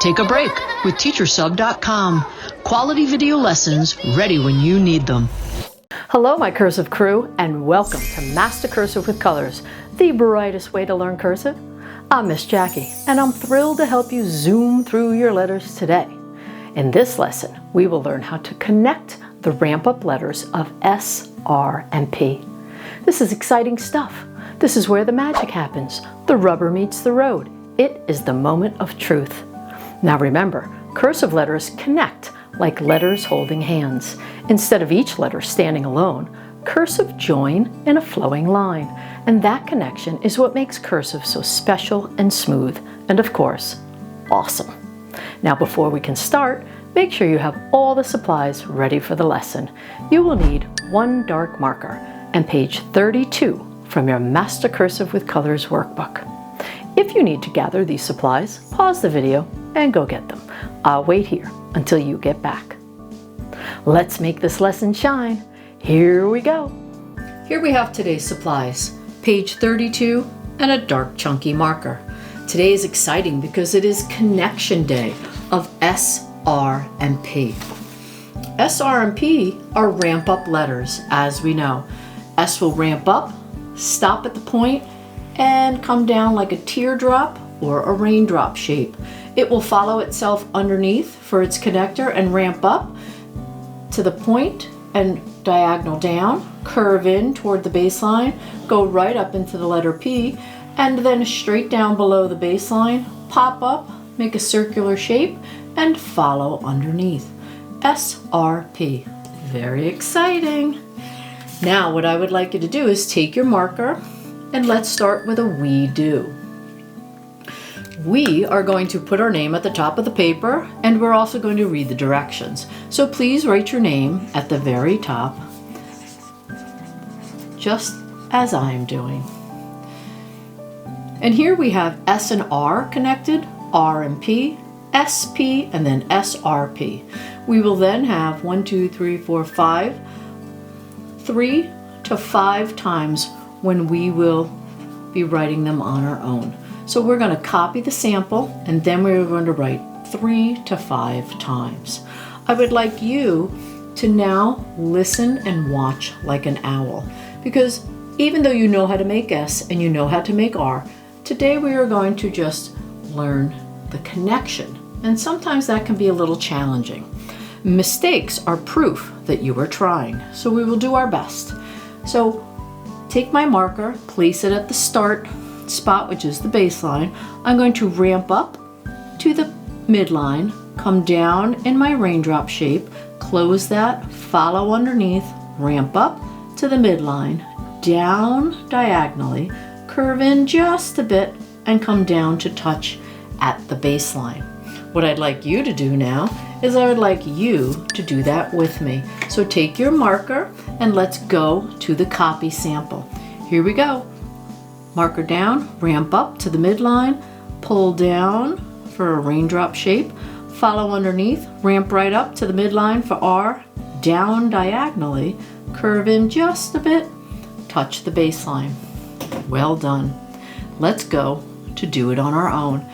Take a break with teachersub.com. Quality video lessons ready when you need them. Hello, my cursive crew, and welcome to Master Cursive with Colors, the brightest way to learn cursive. I'm Miss Jackie, and I'm thrilled to help you zoom through your letters today. In this lesson, we will learn how to connect the ramp-up letters of S, R, and P. This is exciting stuff. This is where the magic happens. The rubber meets the road. It is the moment of truth. Now remember, cursive letters connect like letters holding hands. Instead of each letter standing alone, cursive join in a flowing line. And that connection is what makes cursive so special and smooth, and of course, awesome. Now before we can start, make sure you have all the supplies ready for the lesson. You will need one dark marker and page 32 from your Master Cursive with Colors workbook. If you need to gather these supplies, pause the video and go get them. I'll wait here until you get back. Let's make this lesson shine. Here we go. Here we have today's supplies, page 32 and a dark chunky marker. Today is exciting because it is connection day of S, R, and P. S, R, and P are ramp up letters, as we know. S will ramp up, stop at the point, and come down like a teardrop or a raindrop shape. It will follow itself underneath for its connector and ramp up to the point and diagonal down, curve in toward the baseline, go right up into the letter P, and then straight down below the baseline, pop up, make a circular shape, and follow underneath. S, R, P. Very exciting. Now what I would like you to do is take your marker and let's start with a we do. We are going to put our name at the top of the paper, and we're also going to read the directions. So please write your name at the very top, just as I'm doing. And here we have S and R connected, R and P, SP, and then SRP. We will then have 3 to 5 times when we will be writing them on our own. So we're going to copy the sample, and then we're going to write 3 to 5 times. I would like you to now listen and watch like an owl, because even though you know how to make S and you know how to make R, today we are going to just learn the connection, and sometimes that can be a little challenging. Mistakes are proof that you are trying, so we will do our best. So take my marker, place it at the start spot, which is the baseline. I'm going to ramp up to the midline, come down in my raindrop shape, close that, follow underneath, ramp up to the midline, down diagonally, curve in just a bit, and come down to touch at the baseline. What I'd like you to do now is I would like you to do that with me. So take your marker and let's go to the copy sample. Here we go. Marker down, ramp up to the midline, pull down for a raindrop shape, follow underneath, ramp right up to the midline for R, down diagonally, curve in just a bit, touch the baseline. Well done. Let's go to do it on our own.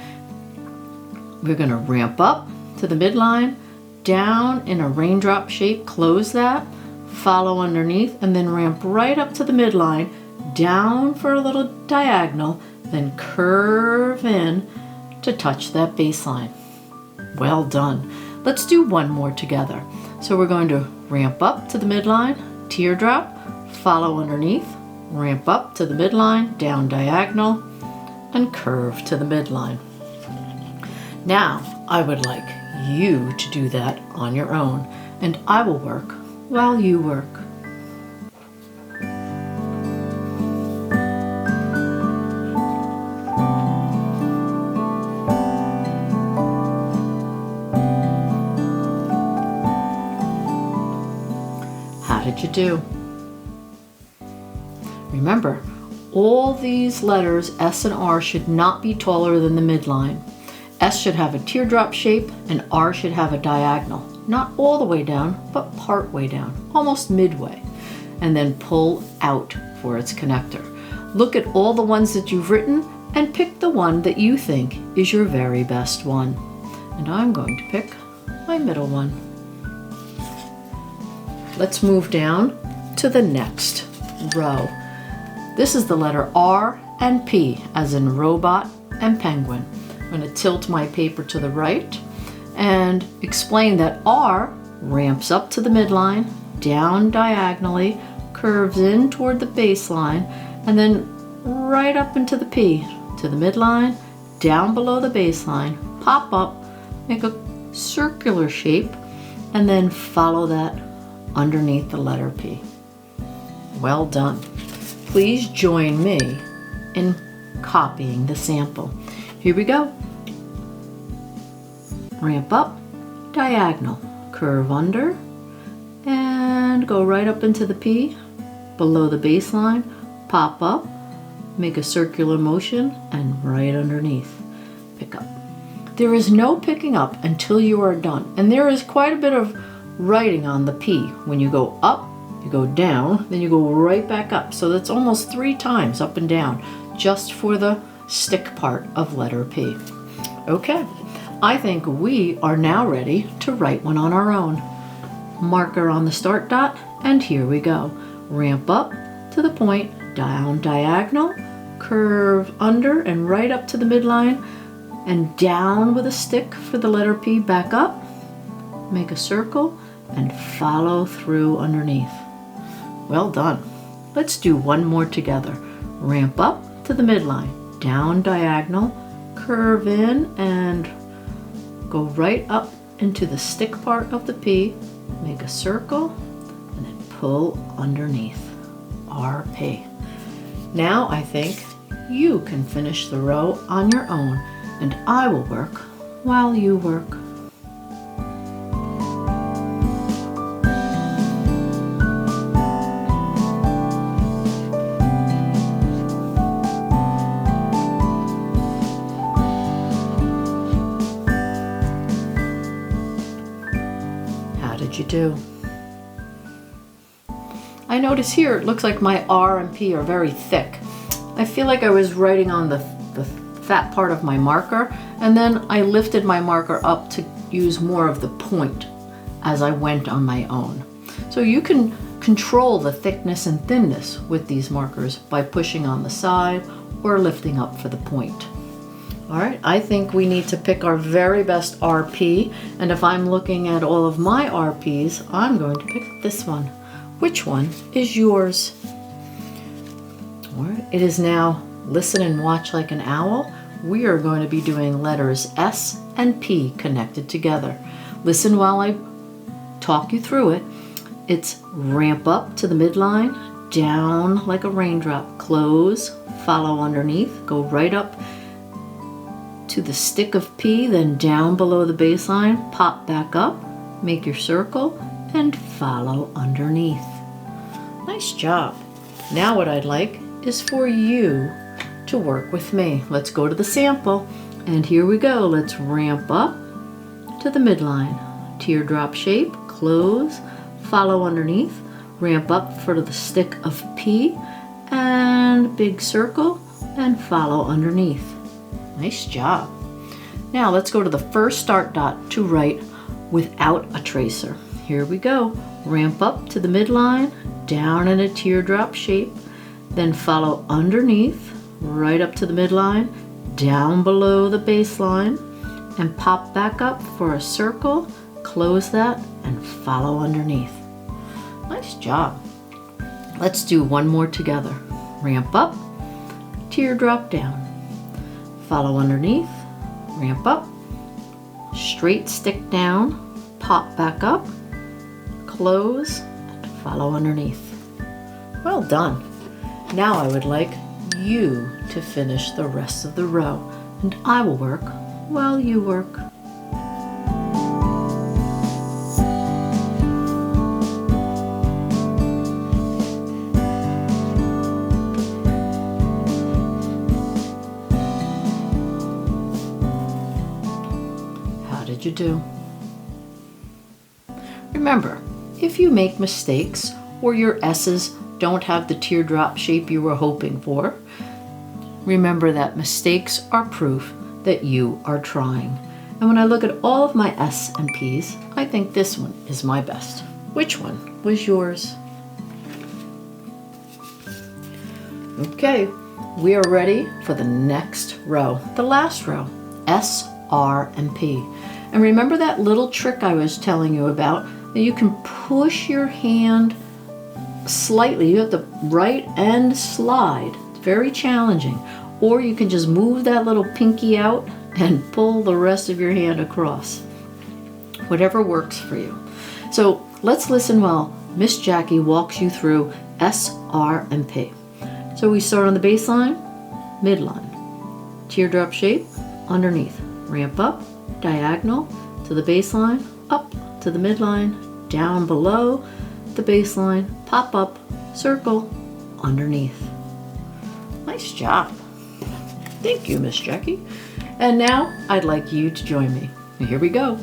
We're going to ramp up to the midline, down in a raindrop shape, close that, follow underneath, and then ramp right up to the midline, down for a little diagonal, then curve in to touch that baseline. Well done. Let's do one more together. So we're going to ramp up to the midline, teardrop, follow underneath, ramp up to the midline, down diagonal, and curve to the midline. Now, I would like you to do that on your own, and I will work while you work. How did you do? Remember, all these letters, S and R, should not be taller than the midline. S should have a teardrop shape and R should have a diagonal. Not all the way down, but part way down, almost midway. And then pull out for its connector. Look at all the ones that you've written and pick the one that you think is your very best one. And I'm going to pick my middle one. Let's move down to the next row. This is the letter R and P, as in robot and penguin. I'm going to tilt my paper to the right and explain that R ramps up to the midline, down diagonally, curves in toward the baseline, and then right up into the P, to the midline, down below the baseline, pop up, make a circular shape, and then follow that underneath the letter P. Well done. Please join me in copying the sample. Here we go. Ramp up, diagonal, curve under, and go right up into the P, below the baseline, pop up, make a circular motion, and right underneath, pick up. There is no picking up until you are done, and there is quite a bit of writing on the P. When you go up, you go down, then you go right back up. So that's almost 3 times up and down, just for the stick part of letter P. Okay, I think we are now ready to write one on our own. Marker on the start dot, and here we go. Ramp up to the point, down diagonal, curve under and right up to the midline, and down with a stick for the letter P, back up, make a circle, and follow through underneath. Well done. Let's do one more together. Ramp up to the midline, down diagonal, curve in and go right up into the stick part of the P, make a circle, and then pull underneath, RP. Now I think you can finish the row on your own, and I will work while you work. You do. I notice here it looks like my R and P are very thick. I feel like I was writing on the fat part of my marker, and then I lifted my marker up to use more of the point as I went on my own. So you can control the thickness and thinness with these markers by pushing on the side or lifting up for the point. All right, I think we need to pick our very best RP, and if I'm looking at all of my RPs, I'm going to pick this one. Which one is yours? All right, it is now listen and watch like an owl. We are going to be doing letters S and P connected together. Listen while I talk you through it. It's ramp up to the midline, down like a raindrop, close, follow underneath, go right up to the stick of P, then down below the baseline, pop back up, make your circle, and follow underneath. Nice job. Now what I'd like is for you to work with me. Let's go to the sample, and here we go. Let's ramp up to the midline, teardrop shape, close, follow underneath, ramp up for the stick of P, and big circle, and follow underneath. Nice job. Now let's go to the first start dot to write without a tracer. Here we go. Ramp up to the midline, down in a teardrop shape, then follow underneath, right up to the midline, down below the baseline, and pop back up for a circle, close that, and follow underneath. Nice job. Let's do one more together. Ramp up, teardrop down. Follow underneath, ramp up, straight stick down, pop back up, close, and follow underneath. Well done. Now I would like you to finish the rest of the row, and I will work while you work. Did you do? Remember, if you make mistakes or your S's don't have the teardrop shape you were hoping for, remember that mistakes are proof that you are trying. And when I look at all of my S and P's, I think this one is my best. Which one was yours? Okay, we are ready for the next row, the last row, S, R, and P. And remember that little trick I was telling you about, that you can push your hand slightly. You have to write and slide. It's very challenging. Or you can just move that little pinky out and pull the rest of your hand across. Whatever works for you. So let's listen while Miss Jackie walks you through S, R, and P. So we start on the baseline, midline, teardrop shape, underneath, ramp up, diagonal to the baseline, up to the midline, down below the baseline, pop up, circle, underneath. Nice job. Thank you, Miss Jackie. And now I'd like you to join me. Here we go.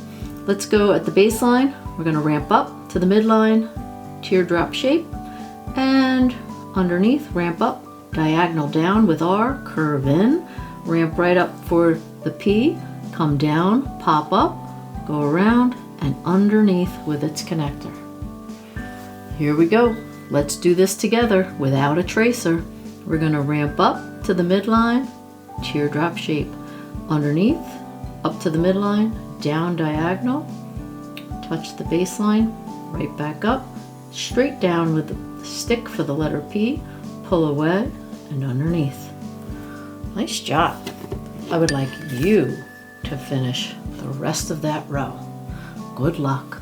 Let's go at the baseline. We're going to ramp up to the midline, teardrop shape, and underneath, ramp up, diagonal down with R, curve in, ramp right up for the P, come down, pop up, go around, and underneath with its connector. Here we go. Let's do this together without a tracer. We're going to ramp up to the midline, teardrop shape, underneath, up to the midline, down diagonal, touch the baseline, right back up, straight down with the stick for the letter P, pull away, and underneath. Nice job. I would like you to finish the rest of that row. Good luck.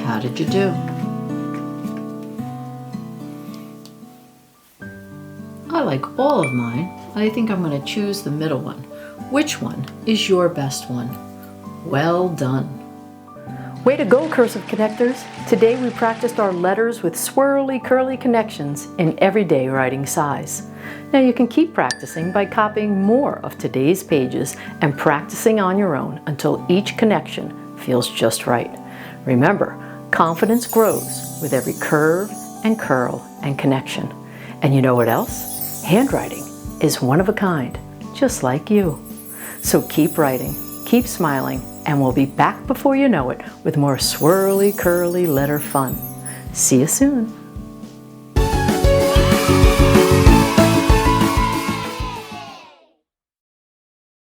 How did you do? I like all of mine. I think I'm going to choose the middle one. Which one is your best one? Well done. Way to go, Cursive Connectors! Today we practiced our letters with swirly curly connections in everyday writing size. Now you can keep practicing by copying more of today's pages and practicing on your own until each connection feels just right. Remember, confidence grows with every curve and curl and connection. And you know what else? Handwriting is one of a kind, just like you. So keep writing, keep smiling, and we'll be back before you know it with more swirly, curly letter fun. See you soon.